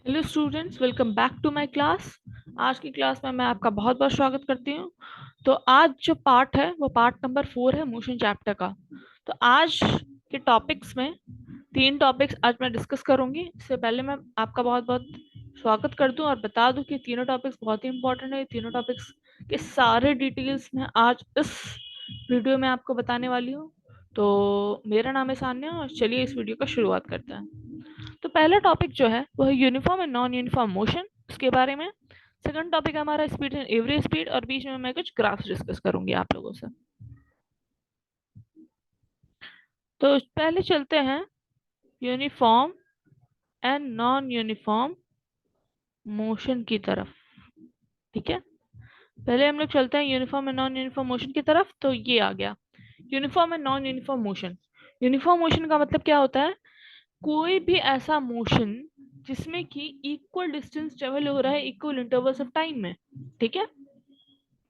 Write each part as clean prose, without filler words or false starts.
Hello students, welcome back to my class. आज की class में मैं आपका बहुत बहुत स्वागत करती हूँ। तो आज जो पार्ट है वो पार्ट नंबर 4 है मोशन चैप्टर का। तो आज के टॉपिक्स में 3 टॉपिक्स आज मैं डिस्कस करूंगी। इससे पहले मैं आपका बहुत बहुत स्वागत कर दूं और बता दूं कि तीनों टॉपिक्स बहुत ही इंपॉर्टेंट है। तीनों टॉपिक्स के सारे डिटेल्स मैं आज इस वीडियो में आपको बताने वाली हूँ। तो मेरा नाम है सान्या और चलिए इस वीडियो का शुरुआत करते हैं। तो पहला टॉपिक जो है वो है uniform and non uniform motion, उसके बारे में। सेकंड टॉपिक हमारा स्पीड एंड एवरेज स्पीड, और बीच में मैं कुछ ग्राफ्स डिस्कस करूंगी आप लोगों से। तो पहले चलते हैं uniform and non uniform motion की तरफ। ठीक है, पहले हम लोग चलते हैं uniform and non uniform motion की तरफ। तो ये आ गया uniform and non uniform motion. Uniform motion का मतलब क्या होता है? कोई भी ऐसा मोशन जिसमें कि इक्वल डिस्टेंस ट्रेवल हो रहा है इक्वल इंटरवल्स ऑफ टाइम में। ठीक है,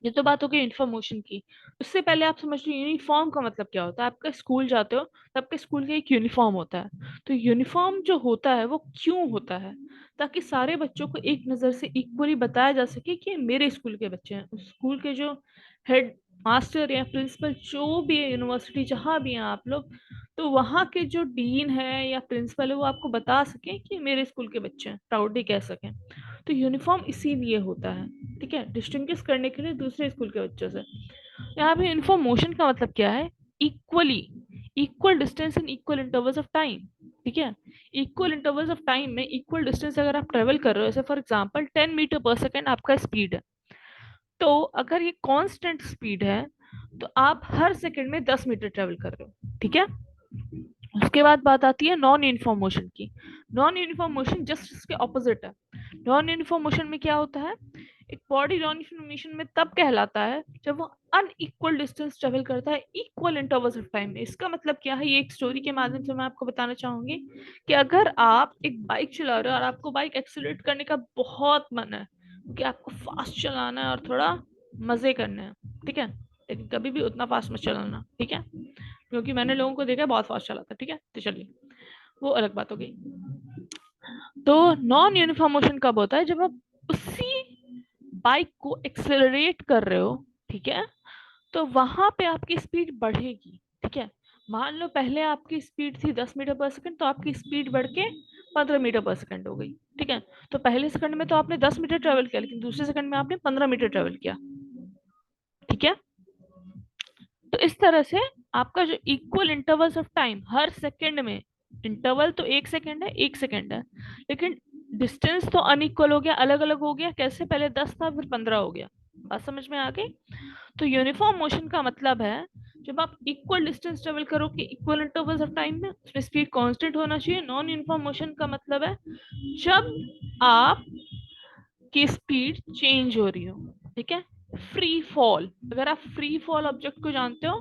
ये तो बात हो गई यूनिफॉर्म मोशन की। उससे पहले आप समझ लो यूनिफॉर्म का मतलब क्या होता है। आपका स्कूल जाते हो तो आपके स्कूल का एक यूनिफॉर्म होता है। तो यूनिफॉर्म जो होता है वो क्यों होता है? ताकि सारे बच्चों को एक नजर से इक्वली बताया जा सके कि ये मेरे स्कूल के बच्चे हैं। उस स्कूल के जो हेड मास्टर या प्रिंसिपल जो भी है, यूनिवर्सिटी जहाँ भी हैं आप लोग, तो वहाँ के जो डीन है या प्रिंसिपल है वो आपको बता सके कि मेरे स्कूल के बच्चे हैं, प्राउडली कह सकें। तो यूनिफॉर्म इसीलिए होता है, ठीक है, डिस्टिंग्विश करने के लिए दूसरे स्कूल के बच्चों से। यहाँ पे यूनिफॉर्म मोशन का मतलब क्या है? Equally, equal distance in equal intervals of time. ठीक है, इक्वल इंटरवल्स ऑफ टाइम में इक्वल डिस्टेंस अगर आप ट्रेवल कर रहे हो, जैसे फॉर एग्जांपल 10 मीटर पर सेकेंड आपका स्पीड है, तो अगर ये कांस्टेंट स्पीड है तो आप हर सेकंड में 10 मीटर ट्रेवल कर रहे हो। ठीक है, उसके बाद बात आती है नॉन यूनिफॉर्म मोशन की। नॉन यूनिफॉर्म मोशन जस्ट इसके ऑपोजिट है। नॉन यूनिफॉर्म मोशन में क्या होता है? एक बॉडी नॉन यूनिफॉर्म मोशन में तब कहलाता है जब वो अनइक्वल डिस्टेंस ट्रेवल करता है इक्वल इंटरवल्स ऑफ टाइम में। इसका मतलब क्या है, ये एक स्टोरी के माध्यम से मैं आपको बताना चाहूंगी कि अगर आप एक बाइक चला रहे हो और आपको बाइक एक्सीलरेट करने का बहुत मन है कि आपको फास्ट चलाना है और थोड़ा मजे करने हैं, ठीक है, लेकिन कभी भी उतना फास्ट मत चलाना, ठीक है, क्योंकि मैंने लोगों को देखा है बहुत फास्ट चलाता है। ठीक है, तो चलिए वो अलग बात हो गई। तो नॉन यूनिफॉर्म मोशन कब होता है? जब आप उसी बाइक को एक्सेलरेट कर रहे हो, ठीक है, तो वहां पे आपकी स्पीड बढ़ेगी। ठीक है, मान लो पहले आपकी स्पीड थी 10 मीटर पर सेकंड, तो आपकी स्पीड बढ़ के 15 मीटर पर सेकंड हो गई। ठीक है, तो पहले सेकंड में तो आपने 10 मीटर ट्रेवल किया, लेकिन दूसरे सेकंड में आपने 15 मीटर ट्रेवल किया। ठीक है, तो इस तरह से आपका जो equal intervals of time her second में, इंटरवल तो 1 सेकंड है, 1 सेकंड है, लेकिन डिस्टेंस तो अनइक्वल हो गया, अलग अलग हो गया। कैसे? पहले 10 था फिर 15 हो गया। बात समझ में आ गई? तो यूनिफॉर्म मोशन का मतलब है जब आप इक्वल डिस्टेंस ट्रेवल करोगे इक्वल इंटरवल्स ऑफ टाइम में, उसमें स्पीड कांस्टेंट होना चाहिए। नॉन यूनिफॉर्म मोशन का मतलब है जब आप की स्पीड चेंज हो रही हो। ठीक है, फ्री फॉल, अगर आप फ्री फॉल ऑब्जेक्ट को जानते हो,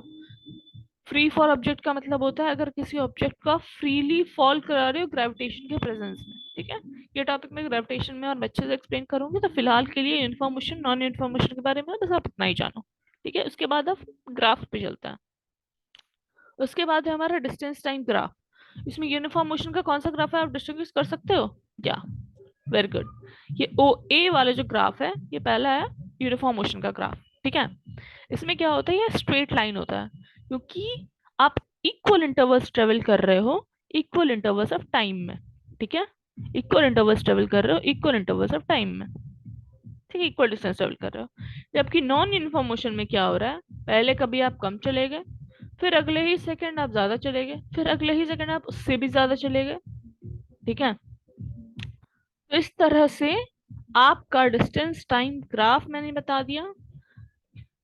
फ्री फॉल ऑब्जेक्ट का मतलब होता है अगर किसी ऑब्जेक्ट को आप फ्रीली फॉल करा रहे हो ग्रेविटेशन के प्रेजेंस में। ठीक है, ये टॉपिक मैं ग्रेविटेशन में और अच्छे से एक्सप्लेन करूंगी, तो फिलहाल के लिए uniform motion non uniform motion के बारे में बस आप इतना ही जानो। ठीक है, उसके बाद आप ग्राफ पे चलता है। उसके बाद है हमारा डिस्टेंस टाइम ग्राफ। इसमें यूनिफॉर्म मोशन का कौन सा ग्राफ है आप डिस्टिंग्विश कर सकते हो क्या? वेरी गुड, ये ओ ए वाला जो ग्राफ है ये पहला है यूनिफॉर्म मोशन का ग्राफ। ठीक है, इसमें क्या होता है, ये स्ट्रेट लाइन होता है क्योंकि आप इक्वल इंटरवल्स ट्रेवल कर रहे हो इक्वल इंटरवल्स ऑफ टाइम में। ठीक है, इक्वल इंटरवल्स ट्रेवल कर रहे हो इक्वल इंटरवल्स ऑफ टाइम में, ठीक है, इक्वल डिस्टेंस ट्रेवल कर रहे हो। जबकि नॉन यूनिफॉर्म मोशन में क्या हो रहा है, पहले कभी आप कम चले गए, फिर अगले ही सेकंड आप ज्यादा चले गए, फिर अगले ही सेकंड आप उससे भी ज्यादा चले गए। ठीक है, तो इस तरह से आपका डिस्टेंस टाइम ग्राफ मैंने बता दिया।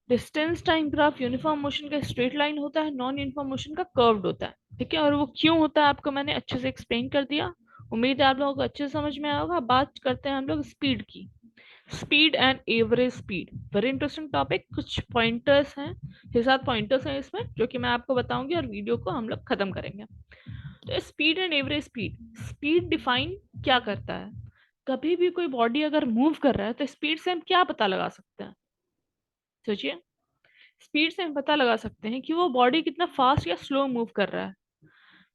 Distance time graph uniform motion का स्ट्रेट लाइन होता है, नॉन यूनिफॉर्म मोशन का कर्व्ड होता है। ठीक है, और वो क्यों होता है आपको मैंने अच्छे से एक्सप्लेन कर दिया। उम्मीद है आप लोगों को अच्छे से समझ में आया होगा। बात करते हैं हम लोग स्पीड की। Speed and average speed, very interesting topic. कुछ पॉइंटर्स हैं, 6-7 पॉइंटर्स हैं इसमें जो कि मैं आपको बताऊंगी और वीडियो को हम लोग खत्म करेंगे। तो speed and average speed, speed define क्या करता है? कभी भी कोई बॉडी अगर मूव कर रहा है तो स्पीड से हम क्या पता लगा सकते हैं? सोचिए, स्पीड से हम पता लगा सकते हैं कि वो बॉडी कितना फास्ट या स्लो मूव कर रहा है।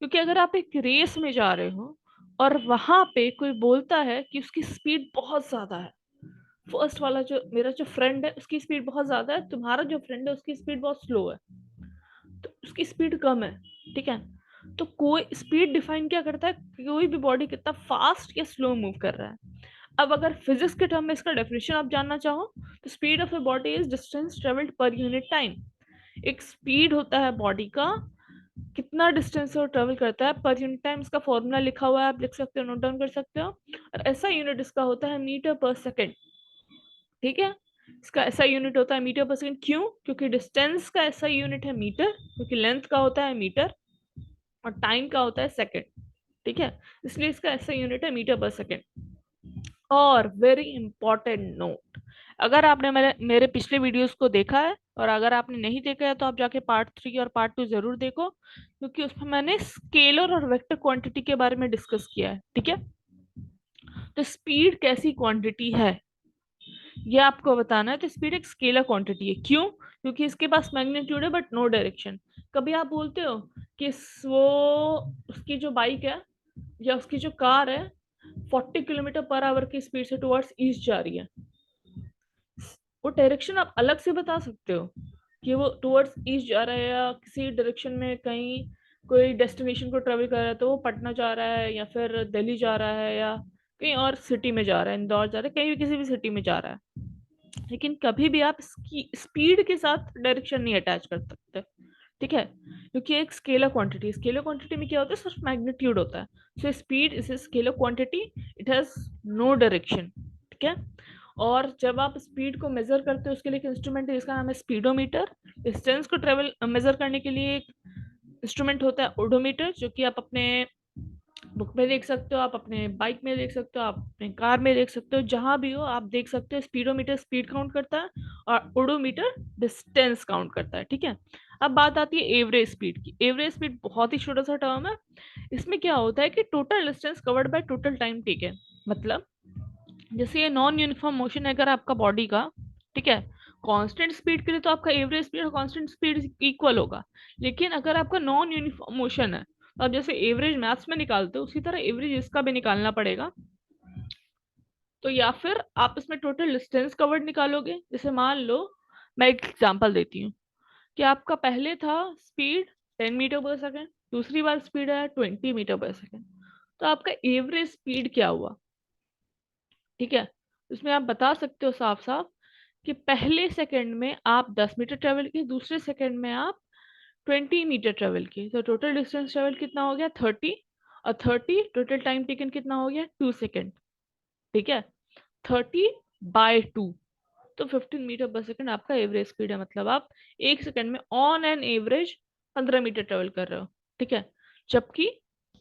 क्योंकि अगर आप एक रेस में जा रहे हो और वहां पे कोई बोलता है कि उसकी स्पीड बहुत ज्यादा है, फर्स्ट वाला जो मेरा जो फ्रेंड है उसकी स्पीड बहुत ज्यादा है, तुम्हारा जो फ्रेंड है उसकी स्पीड बहुत स्लो है, तो उसकी स्पीड कम है, ठीक है। तो कोई स्पीड डिफाइन क्या करता है, कोई भी बॉडी कितना फास्ट या स्लो मूव कर रहा है। अब अगर फिजिक्स के टर्म में इसका डेफिनेशन आप जानना चाहो तो speed of a body is distance travelled per unit time. एक स्पीड होता है बॉडी का, कितना डिस्टेंस वो ट्रेवल करता है पर यूनिट टाइम, इसका फॉर्मूला लिखा हुआ है, आप लिख सकते हो, नोट डाउन कर सकते हो। और ऐसा यूनिट इसका होता है मीटर पर सेकेंड, ठीक है। इसका ऐसा यूनिट होता है मीटर पर सेकेंड, क्यों? क्योंकि डिस्टेंस का ऐसा यूनिट है मीटर, क्योंकि लेंथ का होता है मीटर और टाइम का होता है सेकेंड, ठीक है। इसलिए इसका ऐसा यूनिट है मीटर पर सेकेंड। और वेरी इंपॉर्टेंट नोट, अगर आपने मेरे पिछले वीडियोस को देखा है और अगर आपने नहीं देखा है तो आप जाके पार्ट 3 और पार्ट 2 जरूर देखो, क्योंकि उसमें मैंने स्केलर और वेक्टर क्वांटिटी के बारे में डिस्कस किया है, ठीक है। तो स्पीड कैसी क्वांटिटी है ये आपको बताना है। तो स्पीड एक स्केलर क्वांटिटी है, क्यों? क्योंकि इसके पास मैग्नीट्यूड है बट नो डायरेक्शन। कभी आप बोलते हो कि वो उसकी जो बाइक है या उसकी जो कार है 40 किलोमीटर पर आवर की स्पीड से टुवर्ड्स ईस्ट जा रही है, वो डायरेक्शन आप अलग से बता सकते हो कि वो टुवर्ड्स ईस्ट जा रहा है या किसी डायरेक्शन में कहीं कोई डेस्टिनेशन को ट्रेवल कर रहा है, तो वो पटना जा रहा है या फिर दिल्ली जा रहा है या कहीं और सिटी में जा रहा है, इंदौर जा रहा है, कहीं भी किसी भी सिटी में जा रहा है। लेकिन कभी भी आप इसकी स्पीड के साथ डायरेक्शन नहीं अटैच कर सकते, ठीक है, क्योंकि एक स्केलर क्वांटिटी, स्केलर क्वांटिटी में क्या होता है, सिर्फ मैग्नीट्यूड होता है। So speed is a scalar quantity, it has no direction, ठीक है। और जब आप स्पीड को मेजर करते हो उसके लिए एक इंस्ट्रूमेंट है जिसका नाम है स्पीडोमीटर। डिस्टेंस को ट्रेवल मेजर करने के लिए एक इंस्ट्रूमेंट होता है ओडोमीटर, जो कि आप अपने बुक में देख सकते हो, आप अपने बाइक में देख सकते हो, आप अपने कार में देख सकते हो, जहां भी हो आप देख सकते हो। स्पीडोमीटर स्पीड काउंट करता है और ओडोमीटर डिस्टेंस काउंट करता है, ठीक है। अब बात आती है एवरेज स्पीड की। एवरेज स्पीड बहुत ही छोटा सा टर्म है। इसमें क्या होता है कि total distance covered by total time, ठीक है। मतलब जैसे ये नॉन यूनिफॉर्म मोशन है अगर आपका बॉडी का, ठीक है, कांस्टेंट स्पीड के लिए तो आपका एवरेज स्पीड और कांस्टेंट स्पीड इक्वल होगा। लेकिन अगर आपका नॉन यूनिफॉर्म मोशन है तो आप जैसे एवरेज मैथ्स में निकालते हो उसी तरह एवरेज इसका भी निकालना पड़ेगा। तो या फिर आप इसमें टोटल डिस्टेंस कवर्ड निकालोगे। जैसे मान लो मैं एक एग्जांपल देती हूँ कि आपका पहले था स्पीड 10 मीटर पर सेकेंड, दूसरी बार स्पीड है 20 मीटर पर सेकेंड, तो आपका एवरेज स्पीड क्या हुआ, ठीक है। उसमें आप बता सकते हो साफ साफ कि पहले सेकंड में आप 10 मीटर ट्रेवल किए, दूसरे सेकंड में आप 20 मीटर ट्रेवल किए, तो टोटल डिस्टेंस ट्रेवल कितना हो गया 30, और 30 टोटल टाइम टेकन कितना हो गया 2 सेकेंड, ठीक है। 30/2, तो 15 मीटर पर सेकेंड आपका एवरेज स्पीड है। मतलब आप एक सेकंड में on an average 15 metre travel कर रहे हो, ठीक है। जबकि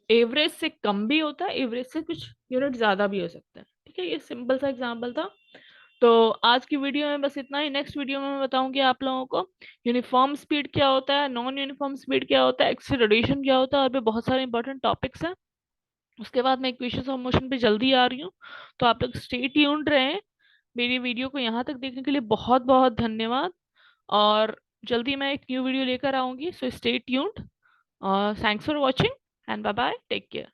एवरेज से कम भी होता है, एवरेज से कुछ यूनिट ज्यादा भी हो सकता है, ठीक है। ये सिंपल सा एग्जांपल था। तो आज की वीडियो में बस इतना ही। नेक्स्ट वीडियो में मैं बताऊंगी आप लोगों को यूनिफॉर्म स्पीड क्या होता है, नॉन यूनिफॉर्म स्पीड क्या होता है, एक्सीलरेशन क्या होता है, और भी बहुत सारे इंपॉर्टेंट टॉपिक्स हैं। उसके बाद मैं इक्वेशंस ऑफ मोशन पे जल्दी आ रही हूँ, तो आप लोग स्टे ट्यून्ड रहें। मेरी वीडियो को यहाँ तक देखने के लिए बहुत बहुत धन्यवाद, और जल्दी मैं एक न्यू वीडियो लेकर आऊंगी। So stay tuned, thanks for watching and bye bye, take care.